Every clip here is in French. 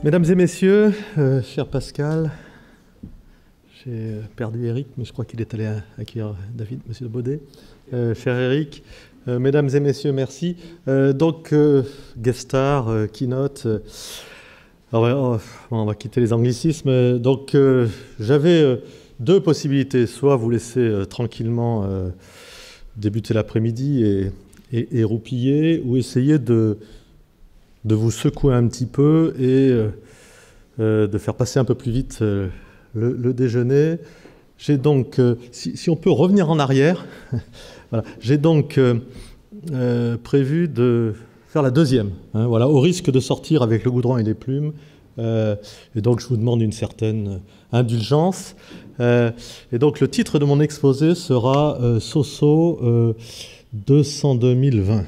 Mesdames et messieurs, cher Pascal, j'ai perdu Eric, mais je crois qu'il est allé accueillir David, monsieur de Baudet. Cher Eric, mesdames et messieurs, merci. Guest star, keynote, on va quitter les anglicismes. Donc, j'avais deux possibilités, soit vous laisser tranquillement débuter l'après-midi et roupiller, ou essayer de vous secouer un petit peu et de faire passer un peu plus vite le déjeuner. J'ai donc, si on peut revenir en arrière, voilà, j'ai donc prévu de faire la deuxième, hein, voilà, au risque de sortir avec le goudron et les plumes. Et donc je vous demande une certaine indulgence. Et donc le titre de mon exposé sera Soso 202 020.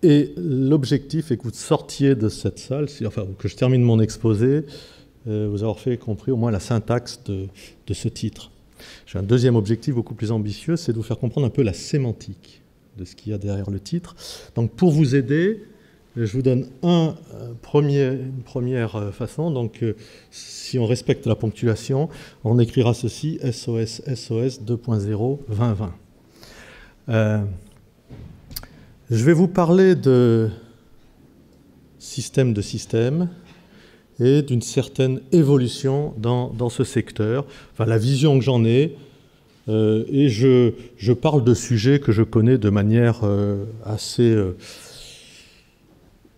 Et l'objectif est que vous sortiez de cette salle, enfin que je termine mon exposé, vous avoir fait compris au moins la syntaxe de ce titre. J'ai un deuxième objectif beaucoup plus ambitieux, c'est de vous faire comprendre un peu la sémantique de ce qu'il y a derrière le titre. Donc pour vous aider, je vous donne une première façon. Donc si on respecte la ponctuation, on écrira ceci, SOS, SOS 2.0, 2020. Je vais vous parler de système et d'une certaine évolution dans ce secteur, enfin la vision que j'en ai, et je parle de sujets que je connais de manière assez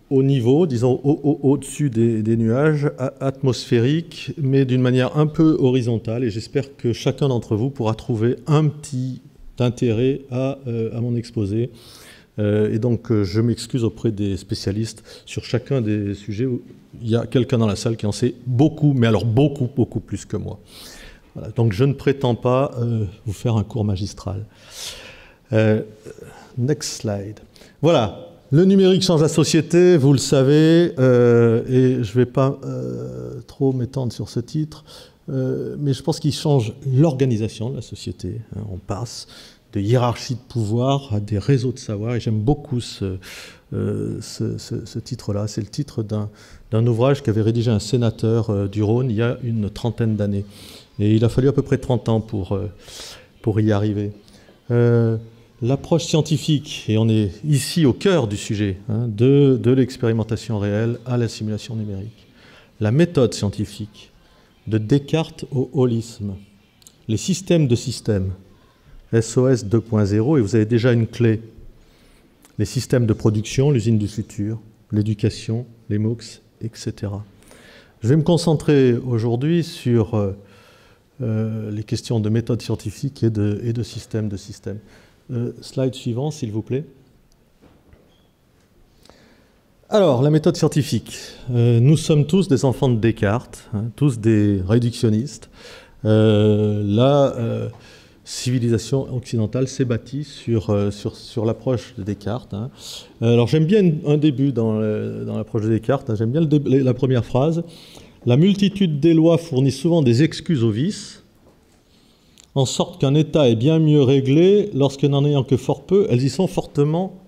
haut niveau, disons au-dessus des nuages, atmosphériques, mais d'une manière un peu horizontale, et j'espère que chacun d'entre vous pourra trouver un petit intérêt à mon exposé. Et donc, je m'excuse auprès des spécialistes sur chacun des sujets où il y a quelqu'un dans la salle qui en sait beaucoup, mais alors beaucoup, beaucoup plus que moi. Voilà, donc, je ne prétends pas vous faire un cours magistral. Next slide. Voilà, le numérique change la société, vous le savez, et je ne vais pas trop m'étendre sur ce titre, mais je pense qu'il change l'organisation de la société. Hein, on passe de hiérarchie de pouvoir à des réseaux de savoir, et j'aime beaucoup ce titre-là. C'est le titre d'un ouvrage qu'avait rédigé un sénateur du Rhône il y a une trentaine d'années. Et il a fallu à peu près 30 ans pour y arriver. L'approche scientifique, et on est ici au cœur du sujet, hein, de l'expérimentation réelle à la simulation numérique. La méthode scientifique, de Descartes au holisme. Les systèmes de systèmes. SOS 2.0, et vous avez déjà une clé. Les systèmes de production, l'usine du futur, l'éducation, les MOOCs, etc. Je vais me concentrer aujourd'hui sur les questions de méthode scientifique et de système de système. Slide suivant, s'il vous plaît. Alors, la méthode scientifique. Nous sommes tous des enfants de Descartes, hein, tous des réductionnistes. Civilisation occidentale s'est bâtie sur l'approche de Descartes. Hein. Alors j'aime bien un début dans l'approche de Descartes, hein. J'aime bien la première phrase. La multitude des lois fournit souvent des excuses aux vices, en sorte qu'un État est bien mieux réglé lorsque, n'en ayant que fort peu, elles y sont fortement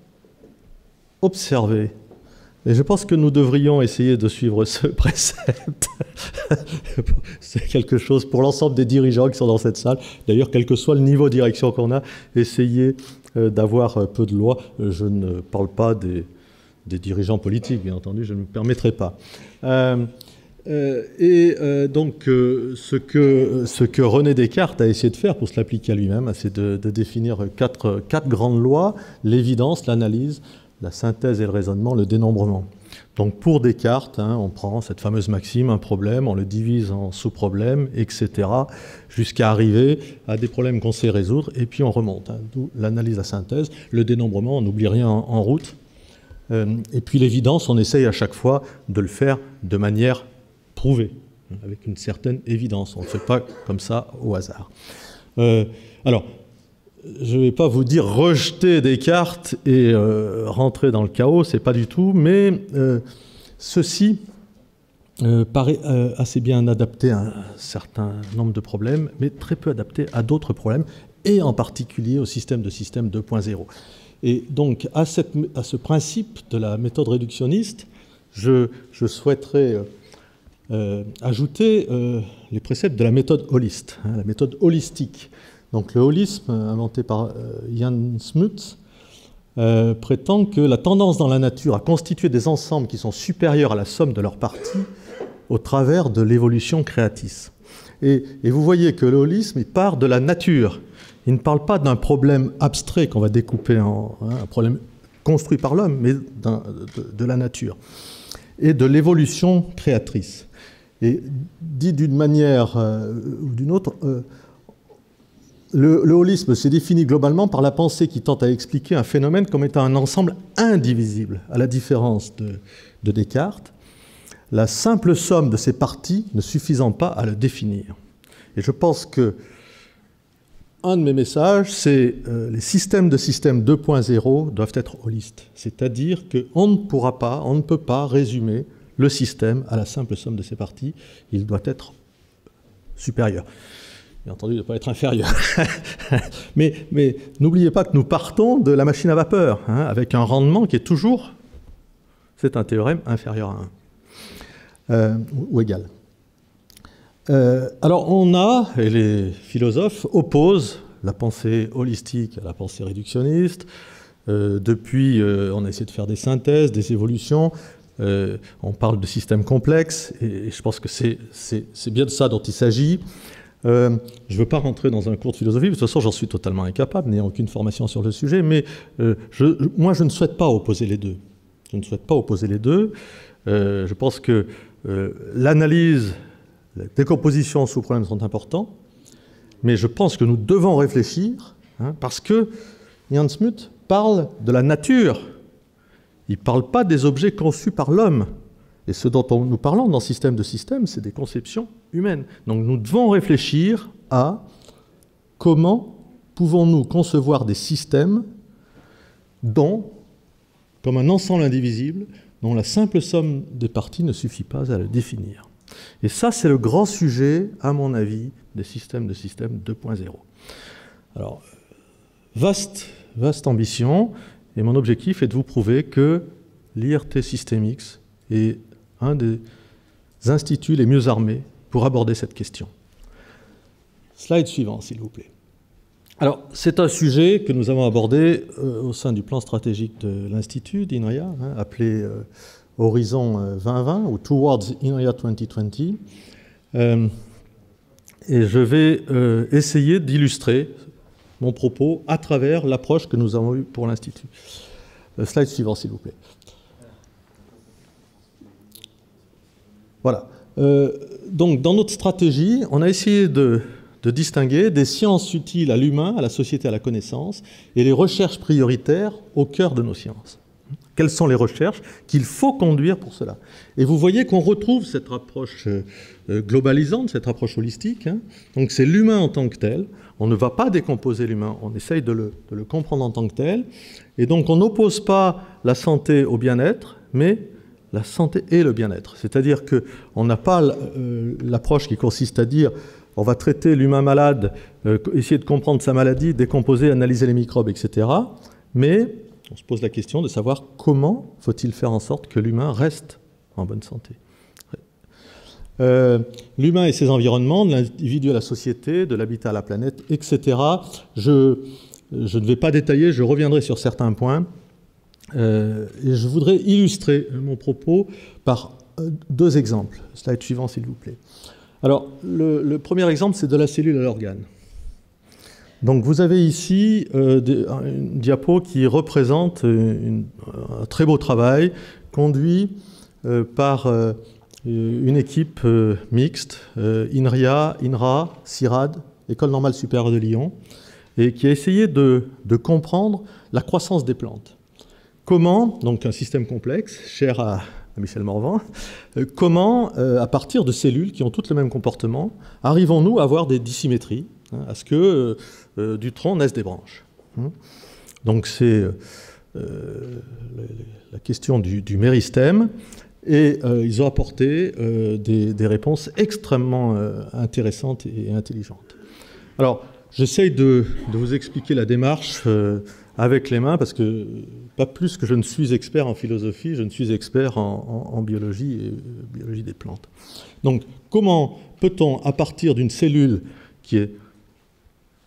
observées. Et je pense que nous devrions essayer de suivre ce précepte. C'est quelque chose pour l'ensemble des dirigeants qui sont dans cette salle. D'ailleurs, quel que soit le niveau de direction qu'on a, essayez d'avoir peu de lois. Je ne parle pas des dirigeants politiques, bien entendu, je ne me permettrai pas. Donc, ce que René Descartes a essayé de faire pour se l'appliquer à lui-même, c'est de définir quatre grandes lois, l'évidence, l'analyse, la synthèse et le raisonnement, le dénombrement. Donc pour Descartes, hein, on prend cette fameuse maxime, un problème, on le divise en sous-problèmes, etc., jusqu'à arriver à des problèmes qu'on sait résoudre, et puis on remonte. Hein, d'où l'analyse, la synthèse, le dénombrement, on n'oublie rien en route. Et puis l'évidence, on essaye à chaque fois de le faire de manière prouvée, avec une certaine évidence. On ne le fait pas comme ça au hasard. Alors, je ne vais pas vous dire rejeter Descartes et rentrer dans le chaos, c'est pas du tout, mais ceci paraît assez bien adapté à un certain nombre de problèmes, mais très peu adapté à d'autres problèmes, et en particulier au système de système 2.0. Et donc, à ce principe de la méthode réductionniste, je souhaiterais ajouter les préceptes de la méthode holiste, la méthode holistique. Donc le holisme, inventé par Ian Smuts, prétend que la tendance dans la nature à constituer des ensembles qui sont supérieurs à la somme de leurs parties au travers de l'évolution créatrice. Et vous voyez que le holisme, il part de la nature. Il ne parle pas d'un problème abstrait qu'on va découper en un problème construit par l'homme, mais de la nature. Et de l'évolution créatrice. Et dit d'une manière ou d'une autre, le holisme se définit globalement par la pensée qui tente à expliquer un phénomène comme étant un ensemble indivisible, à la différence de Descartes, la simple somme de ses parties ne suffisant pas à le définir. Et je pense que un de mes messages, c'est les systèmes de système 2.0 doivent être holistes. C'est-à-dire qu'on ne peut pas résumer le système à la simple somme de ses parties. Il doit être supérieur. Bien entendu, il ne doit pas être inférieur. mais n'oubliez pas que nous partons de la machine à vapeur, avec un rendement qui est toujours, c'est un théorème, inférieur à 1, ou égal. Alors on a, et les philosophes opposent la pensée holistique à la pensée réductionniste. Depuis, on a essayé de faire des synthèses, des évolutions. On parle de systèmes complexes, et je pense que c'est bien de ça dont il s'agit. Je ne veux pas rentrer dans un cours de philosophie, de toute façon j'en suis totalement incapable, n'ayant aucune formation sur le sujet, mais moi je ne souhaite pas opposer les deux. Je ne souhaite pas opposer les deux. Je pense que l'analyse, la décomposition sous problème sont importants, mais je pense que nous devons réfléchir, parce que Ian Smuts parle de la nature. Il ne parle pas des objets conçus par l'homme. Et ce dont nous parlons dans Système de système, c'est des conceptions humaines. Donc nous devons réfléchir à comment pouvons-nous concevoir des systèmes dont, comme un ensemble indivisible, dont la simple somme des parties ne suffit pas à le définir. Et ça, c'est le grand sujet, à mon avis, des systèmes de système 2.0. Alors, vaste ambition, et mon objectif est de vous prouver que l'IRT Systemix est un des instituts les mieux armés pour aborder cette question. Slide suivant, s'il vous plaît. Alors, c'est un sujet que nous avons abordé au sein du plan stratégique de l'Institut d'INRIA, appelé Horizon 2020 ou Towards INRIA 2020. Et je vais essayer d'illustrer mon propos à travers l'approche que nous avons eue pour l'Institut. Slide suivant, s'il vous plaît. Voilà. Donc, dans notre stratégie, on a essayé de distinguer des sciences utiles à l'humain, à la société, à la connaissance, et les recherches prioritaires au cœur de nos sciences. Quelles sont les recherches qu'il faut conduire pour cela? Et vous voyez qu'on retrouve cette approche globalisante, cette approche holistique. Donc c'est l'humain en tant que tel. On ne va pas décomposer l'humain, on essaye de le comprendre en tant que tel. Et donc on n'oppose pas la santé au bien-être, mais la santé et le bien-être. C'est-à-dire qu'on n'a pas l'approche qui consiste à dire on va traiter l'humain malade, essayer de comprendre sa maladie, décomposer, analyser les microbes, etc. Mais on se pose la question de savoir comment faut-il faire en sorte que l'humain reste en bonne santé. L'humain et ses environnements, de l'individu à la société, de l'habitat à la planète, etc. Je ne vais pas détailler, je reviendrai sur certains points. Et je voudrais illustrer mon propos par deux exemples. Slide suivant, s'il vous plaît. Alors, le premier exemple, c'est de la cellule à l'organe. Donc, vous avez ici une diapo qui représente un très beau travail conduit par une équipe mixte, INRIA, INRA, CIRAD, École normale supérieure de Lyon, et qui a essayé de comprendre la croissance des plantes. Comment, donc un système complexe, cher à Michel Morvan, comment, à partir de cellules qui ont toutes le même comportement, arrivons-nous à avoir des dissymétries, à ce que du tronc naissent des branches. Donc c'est la question du méristème, et ils ont apporté des réponses extrêmement intéressantes et intelligentes. Alors, j'essaye de vous expliquer la démarche avec les mains, parce que pas plus que je ne suis expert en philosophie, je ne suis expert en biologie et biologie des plantes. Donc, comment peut-on, à partir d'une cellule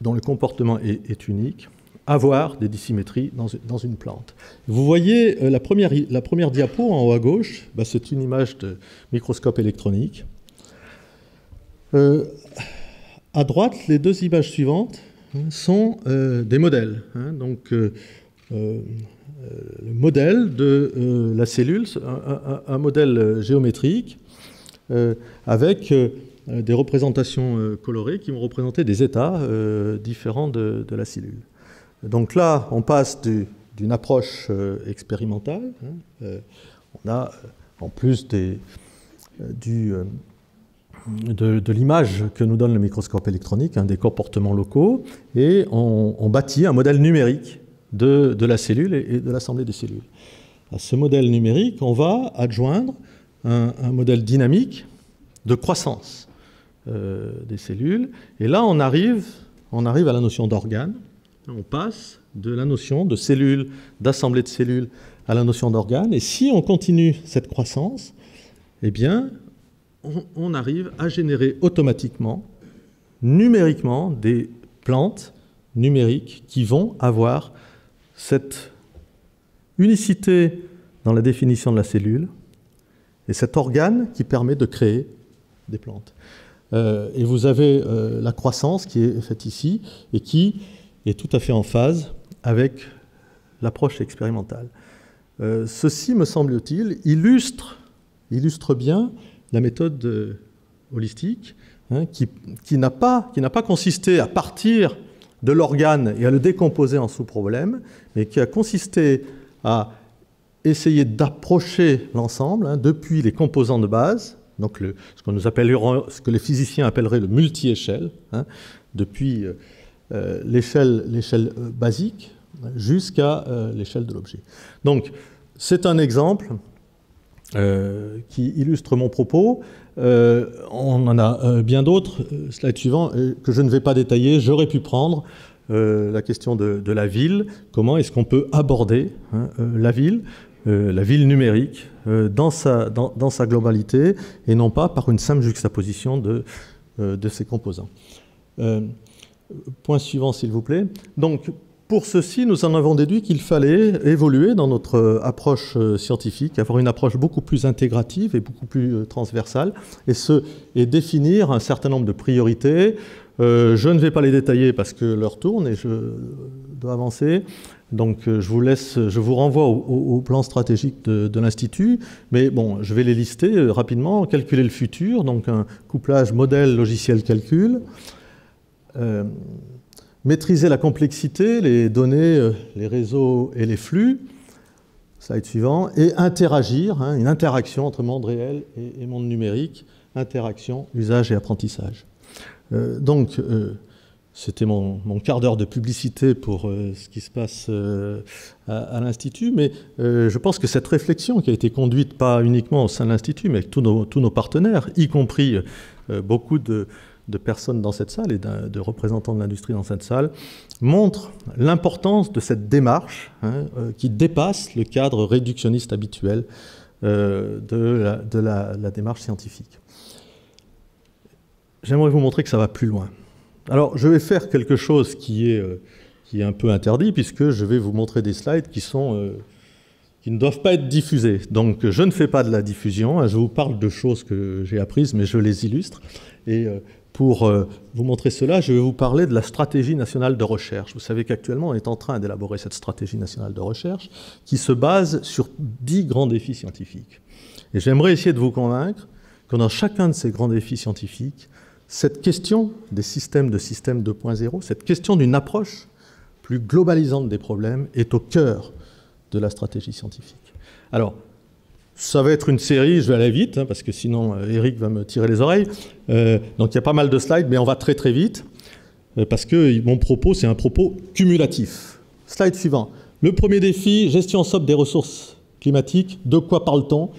dont le comportement est unique, avoir des dissymétries dans une plante? Vous voyez la première diapo en haut à gauche, c'est une image de microscope électronique. À droite, les deux images suivantes sont des modèles. Donc, le modèle de la cellule, un modèle géométrique avec des représentations colorées qui vont représenter des états différents de la cellule. Donc là, on passe d'une approche expérimentale. On a, en plus de l'image que nous donne le microscope électronique, des comportements locaux, et on bâtit un modèle numérique de la cellule et de l'assemblée des cellules. À ce modèle numérique, on va adjoindre un modèle dynamique de croissance des cellules, et là on arrive à la notion d'organe. On passe de la notion de cellules, d'assemblée de cellules, à la notion d'organe, et si on continue cette croissance, eh bien, on arrive à générer automatiquement, numériquement, des plantes numériques qui vont avoir cette unicité dans la définition de la cellule et cet organe qui permet de créer des plantes. Et vous avez la croissance qui est faite ici et qui est tout à fait en phase avec l'approche expérimentale. Ceci, me semble-t-il, illustre bien la méthode holistique, qui n'a pas consisté à partir de l'organe et à le décomposer en sous-problèmes, mais qui a consisté à essayer d'approcher l'ensemble depuis les composants de base, donc ce que les physiciens appelleraient le multi-échelle, depuis l'échelle basique jusqu'à l'échelle de l'objet. Donc, c'est un exemple qui illustre mon propos. On en a bien d'autres. Slide suivant, que je ne vais pas détailler. J'aurais pu prendre la question de la ville. Comment est-ce qu'on peut aborder la ville numérique, dans sa globalité, et non pas par une simple juxtaposition de ses composants. Point suivant, s'il vous plaît. Donc, pour ceci, nous en avons déduit qu'il fallait évoluer dans notre approche scientifique, avoir une approche beaucoup plus intégrative et beaucoup plus transversale, et définir un certain nombre de priorités. Je ne vais pas les détailler parce que l'heure tourne et je dois avancer. Donc je vous renvoie au plan stratégique de l'Institut, mais bon, je vais les lister rapidement. Calculer le futur, donc un couplage modèle, logiciel, calcul. Maîtriser la complexité, les données, les réseaux et les flux, slide suivant, et interagir, une interaction entre monde réel et monde numérique, interaction, usage et apprentissage. Donc, c'était mon quart d'heure de publicité pour ce qui se passe à l'Institut, mais je pense que cette réflexion qui a été conduite pas uniquement au sein de l'Institut, mais avec tous nos partenaires, y compris beaucoup de personnes dans cette salle et de représentants de l'industrie dans cette salle, montre l'importance de cette démarche qui dépasse le cadre réductionniste habituel de la démarche scientifique. J'aimerais vous montrer que ça va plus loin. Alors, je vais faire quelque chose qui est un peu interdit, puisque je vais vous montrer des slides qui ne doivent pas être diffusés. Donc, je ne fais pas de la diffusion. Je vous parle de choses que j'ai apprises, mais je les illustre. Et pour vous montrer cela, je vais vous parler de la stratégie nationale de recherche. Vous savez qu'actuellement, on est en train d'élaborer cette stratégie nationale de recherche qui se base sur 10 grands défis scientifiques. Et j'aimerais essayer de vous convaincre que dans chacun de ces grands défis scientifiques, cette question des systèmes 2.0, cette question d'une approche plus globalisante des problèmes est au cœur de la stratégie scientifique. Alors, ça va être une série, je vais aller vite, parce que sinon Eric va me tirer les oreilles. Donc il y a pas mal de slides, mais on va très très vite, parce que mon propos, c'est un propos cumulatif. Slide suivant. Le premier défi, gestion sobre des ressources climatiques. De quoi parle-t-on?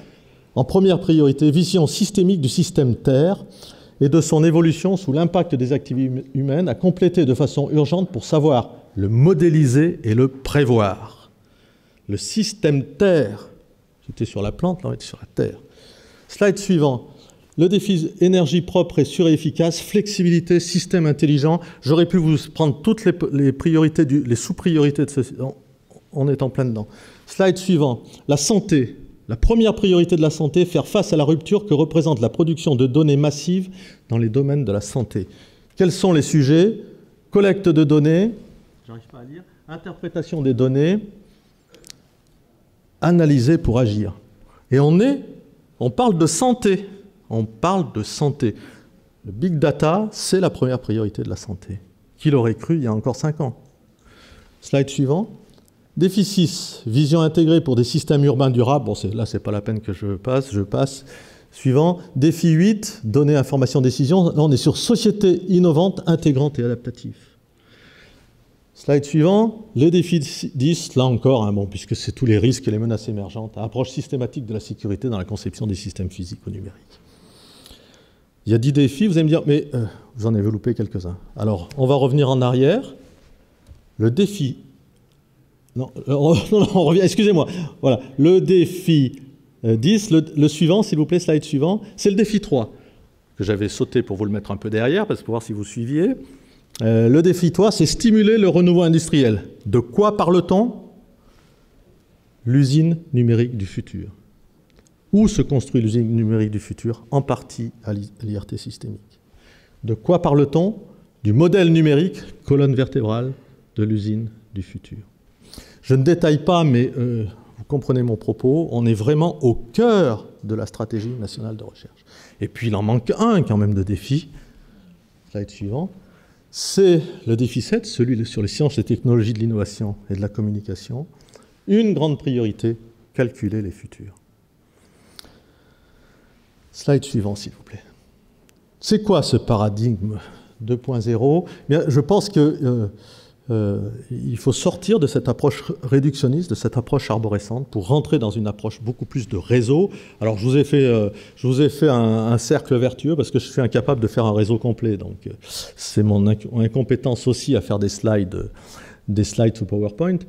En première priorité, vision systémique du système Terre et de son évolution sous l'impact des activités humaines à compléter de façon urgente pour savoir le modéliser et le prévoir. Le système Terre, j'étais sur la plante, là on était sur la Terre. Slide suivant. Le défi énergie propre et sûre et efficace, flexibilité, système intelligent. J'aurais pu vous prendre toutes les priorités, les sous-priorités de ceci. On est en plein dedans. Slide suivant. La santé. La première priorité de la santé, faire face à la rupture que représente la production de données massives dans les domaines de la santé. Quels sont les sujets? Collecte de données, j'arrive pas à lire, interprétation des données, analyser pour agir. Et on parle de santé. On parle de santé. Le big data, c'est la première priorité de la santé. Qui l'aurait cru il y a encore 5 ans? Slide suivant. Défi 6, vision intégrée pour des systèmes urbains durables. Bon, là, c'est pas la peine que je passe. Suivant. Défi 8, données, information, décision. Là, on est sur société innovante, intégrante et adaptative. Slide suivant. Les défis 10, là encore, hein, bon, puisque c'est tous les risques et les menaces émergentes. Approche systématique de la sécurité dans la conception des systèmes physiques ou numériques. Il y a 10 défis, vous allez me dire, mais vous en avez loupé quelques-uns. Alors, on va revenir en arrière. Le défi... Non, on revient, excusez-moi. Voilà, le défi 10, le suivant, s'il vous plaît, slide suivant, c'est le défi 3, que j'avais sauté pour vous le mettre un peu derrière, parce que pour voir si vous suiviez. Le défi 3, c'est stimuler le renouveau industriel. De quoi parle-t-on? L'usine numérique du futur. Où se construit l'usine numérique du futur? En partie à l'IRT systémique. De quoi parle-t-on? Du modèle numérique, colonne vertébrale de l'usine du futur. Je ne détaille pas, mais vous comprenez mon propos, on est vraiment au cœur de la stratégie nationale de recherche. Et puis il en manque un quand même de défi. Slide suivant. C'est le défi 7, celui sur les sciences et technologies de l'innovation et de la communication. Une grande priorité, calculer les futurs. Slide suivant, s'il vous plaît. C'est quoi ce paradigme 2.0? Je pense que il faut sortir de cette approche réductionniste, de cette approche arborescente, pour rentrer dans une approche beaucoup plus de réseau. Alors, je vous ai fait un cercle vertueux parce que je suis incapable de faire un réseau complet. Donc, c'est mon incompétence aussi à faire des slides sous PowerPoint.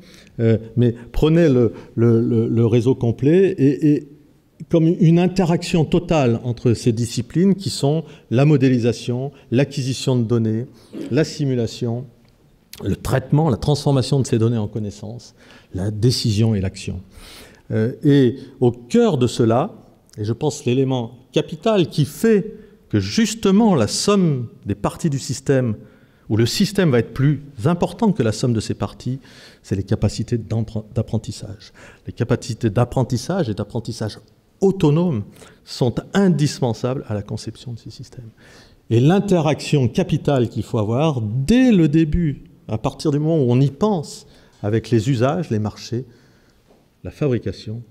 Mais prenez le réseau complet et comme une interaction totale entre ces disciplines qui sont la modélisation, l'acquisition de données, la simulation, le traitement, la transformation de ces données en connaissances, la décision et l'action. Et au cœur de cela, et je pense l'élément capital qui fait que justement la somme des parties du système, où le système va être plus important que la somme de ses parties, c'est les capacités d'apprentissage. Les capacités d'apprentissage et d'apprentissage autonome sont indispensables à la conception de ces systèmes. Et l'interaction capitale qu'il faut avoir dès le début, à partir du moment où on y pense, avec les usages, les marchés, la fabrication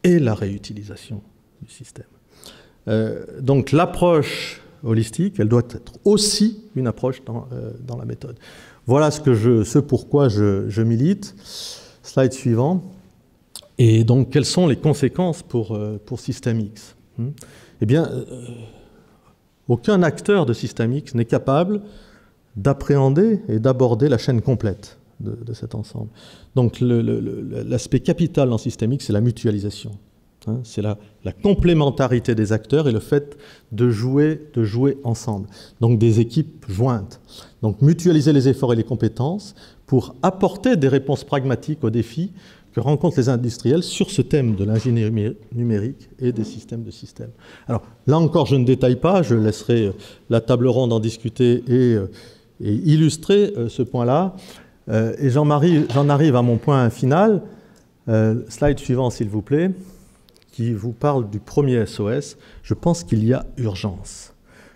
et la réutilisation du système. Donc l'approche holistique, elle doit être aussi une approche dans la méthode. Voilà ce pourquoi je milite. Slide suivant. Et donc, quelles sont les conséquences pour Système X? Eh bien, aucun acteur de Système X n'est capable d'appréhender et d'aborder la chaîne complète de cet ensemble. Donc l'aspect capital dans Système X, c'est la mutualisation. C'est la complémentarité des acteurs et le fait de jouer ensemble. Donc des équipes jointes. Donc mutualiser les efforts et les compétences pour apporter des réponses pragmatiques aux défis que rencontrent les industriels sur ce thème de l'ingénierie numérique et des systèmes de systèmes. Alors là encore, je ne détaille pas, je laisserai la table ronde en discuter et illustrer ce point-là. Et j'en arrive à mon point final. Slide suivant, s'il vous plaît, qui vous parle du premier SOS. Je pense qu'il y a urgence.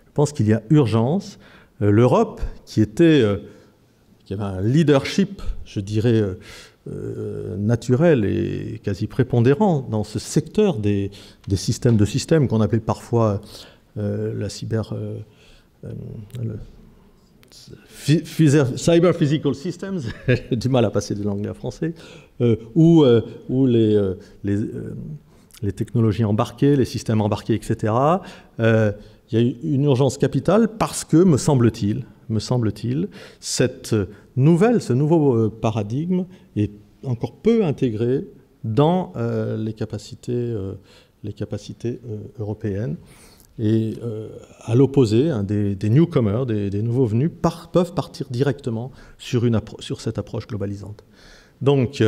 Je pense qu'il y a urgence. L'Europe, qui avait un leadership, je dirais, naturel et quasi prépondérant dans ce secteur des systèmes de systèmes qu'on appelait parfois la Cyber Physical Systems, j'ai du mal à passer de l'anglais à français, ou les technologies embarquées, les systèmes embarqués, etc. Il y a une urgence capitale parce que, me semble-t-il, me semble-t-il, ce nouveau paradigme est encore peu intégré dans les capacités européennes. Et à l'opposé, des newcomers, des nouveaux venus, peuvent partir directement sur cette approche globalisante. Donc,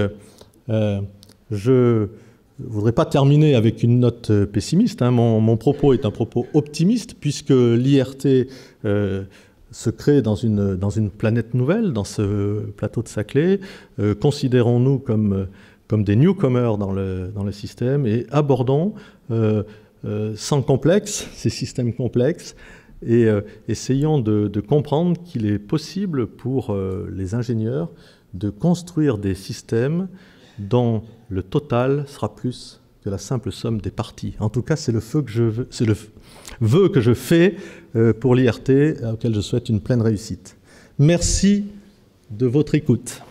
je ne voudrais pas terminer avec une note pessimiste. Hein. Mon propos est un propos optimiste, puisque l'IRT se crée dans une planète nouvelle, dans ce plateau de Saclay. Considérons-nous comme des newcomers dans le système et abordons sans complexe ces systèmes complexes et essayons de comprendre qu'il est possible pour les ingénieurs de construire des systèmes dont le total sera plus que la simple somme des parties. En tout cas, c'est le vœu que je fais pour l'IRT, auquel je souhaite une pleine réussite. Merci de votre écoute.